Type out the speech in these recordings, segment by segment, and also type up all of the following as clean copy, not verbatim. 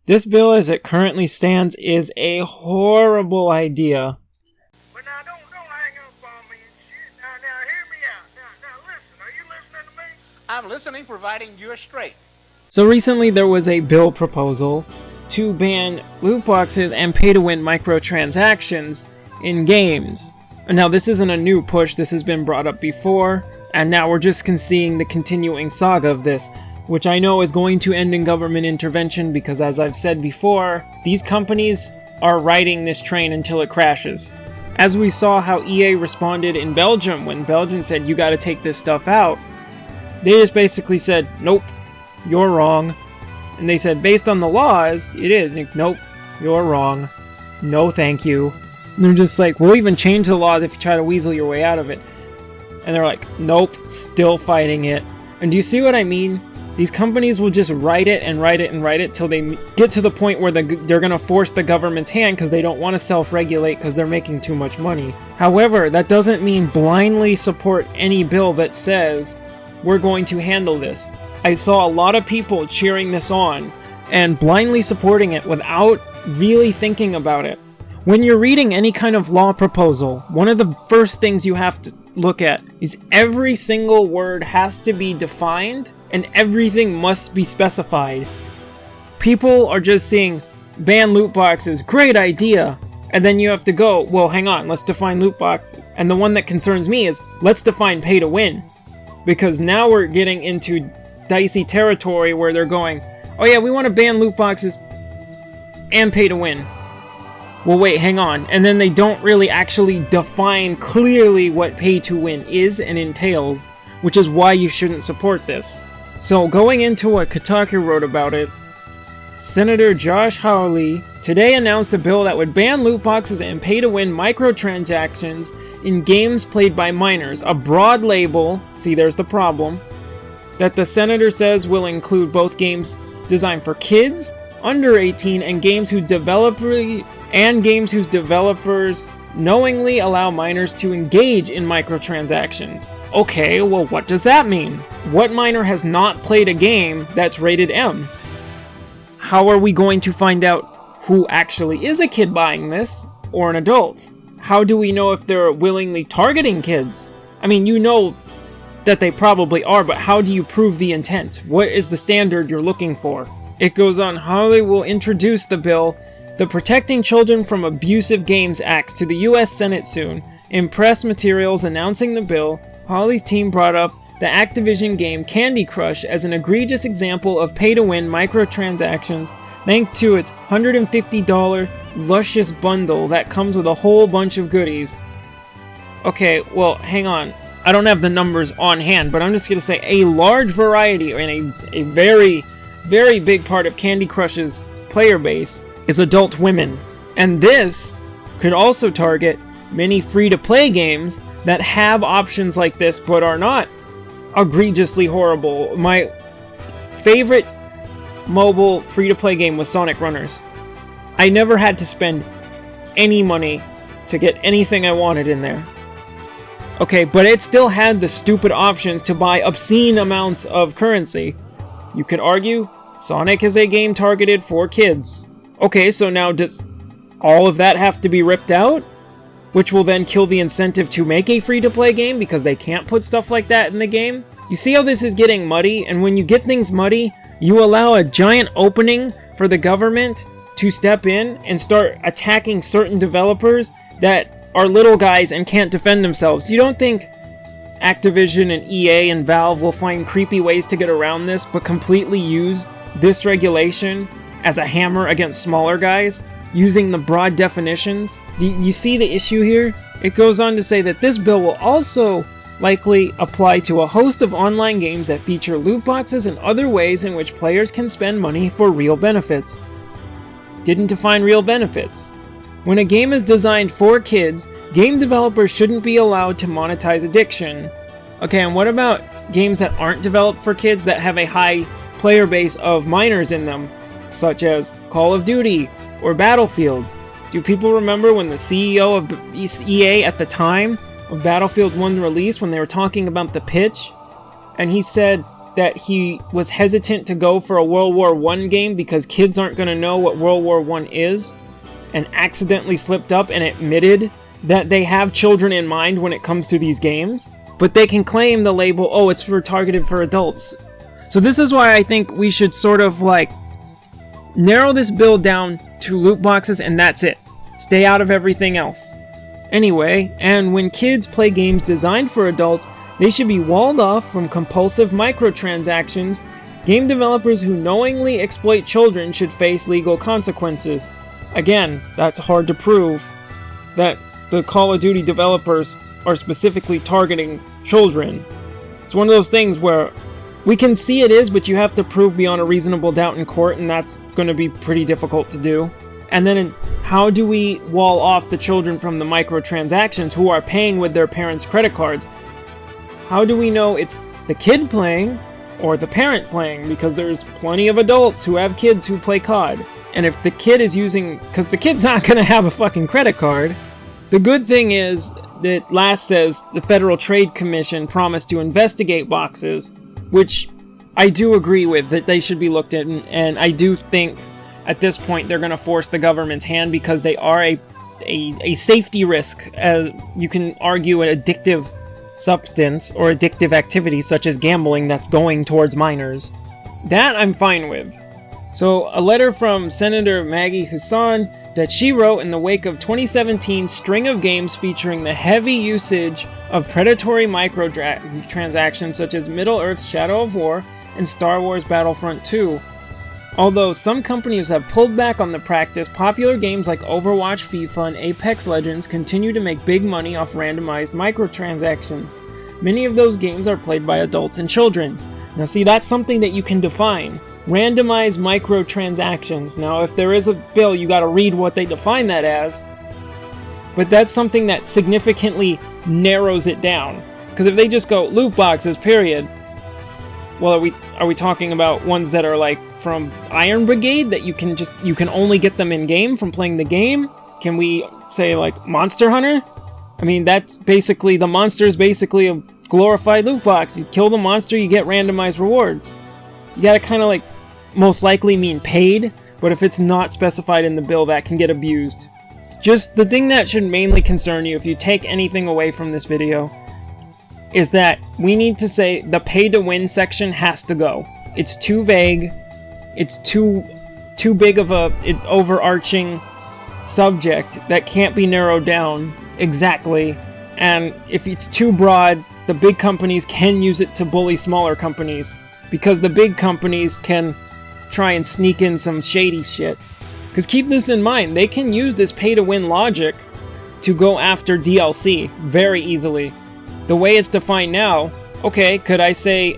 This bill as it currently stands is a horrible idea. But now don't hang up on me and shit. Now hear me out. Now listen. Are you listening to me? I'm listening, providing you're straight. So recently there was a bill proposal to ban loot boxes and pay-to-win microtransactions in games. Now this isn't a new push, this has been brought up before, and now we're just seeing the continuing saga of this, which I know is going to end in government intervention because, as I've said before, these companies are riding this train until it crashes. As we saw how EA responded in Belgium when Belgium said, you gotta take this stuff out, they just basically said, nope, you're wrong. And they said, based on the laws, it is. Nope, you're wrong. No thank you. And they're just like, we'll even change the laws if you try to weasel your way out of it. And they're like, nope, still fighting it. And do you see what I mean? These companies will just write it and write it and write it till they get to the point where they're going to force the government's hand because they don't want to self-regulate because they're making too much money. However, that doesn't mean blindly support any bill that says, we're going to handle this. I saw a lot of people cheering this on and blindly supporting it without really thinking about it. When you're reading any kind of law proposal, one of the first things you have to look at is every single word has to be defined and everything must be specified. People are just seeing ban loot boxes, great idea, and then you have to go, well hang on, let's define loot boxes. And the one that concerns me is, let's define pay to win. Because now we're getting into dicey territory where they're going, oh yeah, we want to ban loot boxes and pay to win. Well wait, hang on. And then they don't really actually define clearly what pay to win is and entails, which is why you shouldn't support this. So going into what Kotaku wrote about it, Senator Josh Hawley today announced a bill that would ban loot boxes and pay to win microtransactions in games played by minors, a broad label, see there's the problem, that the senator says will include both games designed for kids under 18 and games whose developers knowingly allow minors to engage in microtransactions. Okay, well what does that mean? What minor has not played a game that's rated M? How are we going to find out who actually is a kid buying this or an adult? How do we know if they're willingly targeting kids? I mean, you know that they probably are, but how do you prove the intent? What is the standard you're looking for? It goes on, Hawley will introduce the bill, the Protecting Children from Abusive Games Act, to the US Senate soon. In press materials announcing the bill, Hawley's team brought up the Activision game Candy Crush as an egregious example of pay-to-win microtransactions thanks to its $150 luscious bundle that comes with a whole bunch of goodies. Okay, well, hang on. I don't have the numbers on hand, but I'm just going to say a large variety and a very, very big part of Candy Crush's player base is adult women. And this could also target many free-to-play games that have options like this but are not egregiously horrible. My favorite mobile free-to-play game was Sonic Runners. I never had to spend any money to get anything I wanted in there. Okay, but it still had the stupid options to buy obscene amounts of currency. You could argue Sonic is a game targeted for kids. Okay, so now does all of that have to be ripped out? Which will then kill the incentive to make a free-to-play game because they can't put stuff like that in the game? You see how this is getting muddy? And when you get things muddy, you allow a giant opening for the government to step in and start attacking certain developers that are little guys and can't defend themselves. You don't think Activision and EA and Valve will find creepy ways to get around this, but completely use this regulation as a hammer against smaller guys, using the broad definitions? Do you see the issue here? It goes on to say that this bill will also likely apply to a host of online games that feature loot boxes and other ways in which players can spend money for real benefits. Didn't define real benefits. When a game is designed for kids, game developers shouldn't be allowed to monetize addiction. Okay, and what about games that aren't developed for kids that have a high player base of minors in them, such as Call of Duty or Battlefield? Do people remember when the CEO of EA at the time of Battlefield 1 release, when they were talking about the pitch, and he said that he was hesitant to go for a World War I game because kids aren't going to know what World War I is, and accidentally slipped up and admitted that they have children in mind when it comes to these games, but they can claim the label, oh, it's targeted for adults. So this is why I think we should sort of like narrow this bill down to loot boxes, and that's it. Stay out of everything else. Anyway, and when kids play games designed for adults, they should be walled off from compulsive microtransactions. Game developers who knowingly exploit children should face legal consequences. Again, that's hard to prove that the Call of Duty developers are specifically targeting children. It's one of those things where we can see it is, but you have to prove beyond a reasonable doubt in court, and that's going to be pretty difficult to do. And then how do we wall off the children from the microtransactions who are paying with their parents' credit cards? How do we know it's the kid playing or the parent playing? Because there's plenty of adults who have kids who play COD. And if the kid is using... because the kid's not going to have a fucking credit card. The good thing is that last says the Federal Trade Commission promised to investigate boxes, which I do agree with, that they should be looked at. And I do think at this point they're going to force the government's hand because they are a safety risk. As you can argue, an addictive substance or addictive activity such as gambling that's going towards minors. That I'm fine with. So a letter from Senator Maggie Hassan that she wrote in the wake of 2017 string of games featuring the heavy usage of predatory microtransactions such as Middle-earth's Shadow of War and Star Wars Battlefront 2. Although some companies have pulled back on the practice, popular games like Overwatch, FIFA, and Apex Legends continue to make big money off randomized microtransactions. Many of those games are played by adults and children. Now see, that's something that you can define. Randomized microtransactions. Now if there is a bill, you gotta read what they define that as. But that's something that significantly narrows it down. Because if they just go loot boxes, period. Well, are we talking about ones that are like from Iron Brigade that you can only get them in game from playing the game? Can we say like Monster Hunter? I mean, that's basically, the monster is basically a glorified loot box. You kill the monster, you get randomized rewards. You gotta kind of like most likely mean paid, but if it's not specified in the bill, that can get abused. Just the thing that should mainly concern you if you take anything away from this video is that we need to say the pay to win section has to go. It's too vague. It's too big of an overarching subject that can't be narrowed down exactly. And if it's too broad, the big companies can use it to bully smaller companies, because the big companies can try and sneak in some shady shit. Because keep this in mind, they can use this pay to win logic to go after DLC very easily. The way it's defined now, okay, could I say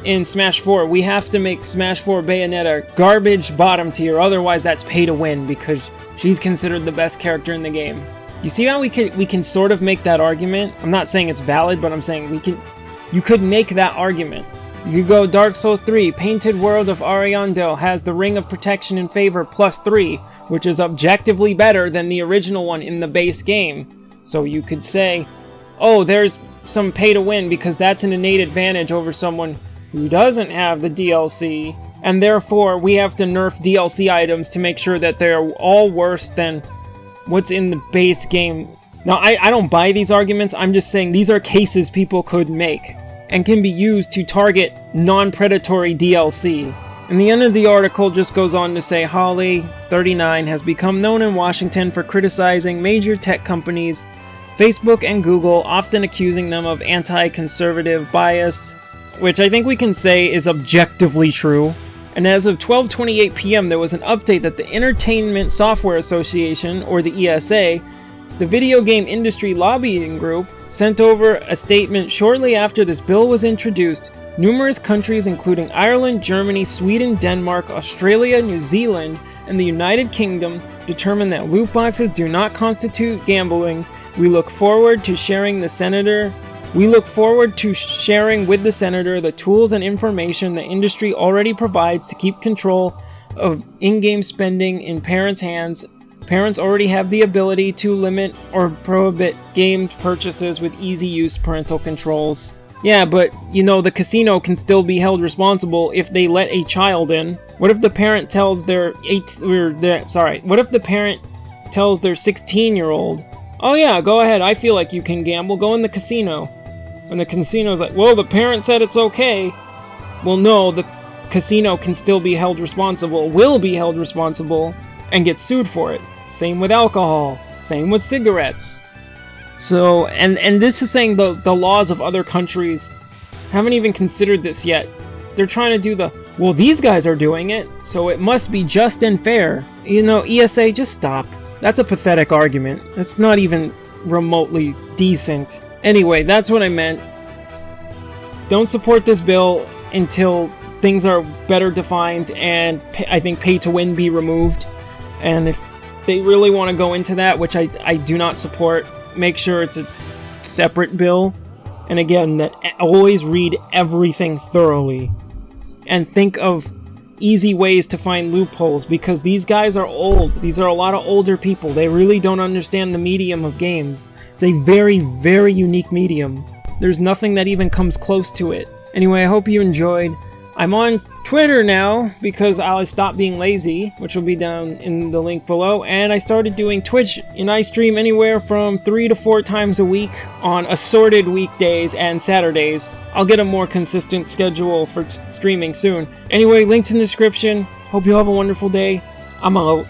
in Smash 4, we have to make Smash 4 Bayonetta garbage bottom tier, otherwise that's pay to win because she's considered the best character in the game. You see how we can sort of make that argument? I'm not saying it's valid, but I'm saying you could make that argument. You could go Dark Souls 3, Painted World of Ariandel has the Ring of Protection and Favor +3, which is objectively better than the original one in the base game. So you could say, oh, there's some pay to win because that's an innate advantage over someone who doesn't have the DLC, and therefore we have to nerf DLC items to make sure that they're all worse than what's in the base game. Now, I don't buy these arguments. I'm just saying these are cases people could make and can be used to target non-predatory DLC. And the end of the article just goes on to say Holly, 39, has become known in Washington for criticizing major tech companies, Facebook and Google, often accusing them of anti-conservative bias, which I think we can say is objectively true. And as of 12:28 p.m. there was an update that the Entertainment Software Association, or the ESA, the video game industry lobbying group, sent over a statement shortly after this bill was introduced. Numerous countries including Ireland, Germany, Sweden, Denmark, Australia, New Zealand, and the United Kingdom determined that loot boxes do not constitute gambling. We look forward to sharing with the senator the tools and information the industry already provides to keep control of in-game spending in parents' hands. Parents already have the ability to limit or prohibit game purchases with easy-use parental controls. Yeah, but, you know, the casino can still be held responsible if they let a child in. What if the parent tells their what if the parent tells their 16-year-old, "Oh yeah, go ahead, I feel like you can gamble, go in the casino." And the casino's like, "Well, the parent said it's okay." Well, no, the casino can still be held responsible, will be held responsible, and get sued for it. Same with alcohol, same with cigarettes. So, and this is saying the laws of other countries haven't even considered this yet. They're trying to do well, these guys are doing it, so it must be just and fair. You know, ESA, just stop. That's a pathetic argument. That's not even remotely decent. Anyway, that's what I meant. Don't support this bill until things are better defined and I think pay to win be removed. And if they really want to go into that, which I do not support, make sure it's a separate bill. And again, always read everything thoroughly. And think of easy ways to find loopholes, because these guys are old. These are a lot of older people. They really don't understand the medium of games. It's a very, very unique medium. There's nothing that even comes close to it. Anyway, I hope you enjoyed. I'm on Twitter now because I stopped being lazy, which will be down in the link below, and I started doing Twitch, and I stream anywhere from 3 to 4 times a week on assorted weekdays and Saturdays. I'll get a more consistent schedule for streaming soon. Anyway, links in the description. Hope you have a wonderful day. I'm out.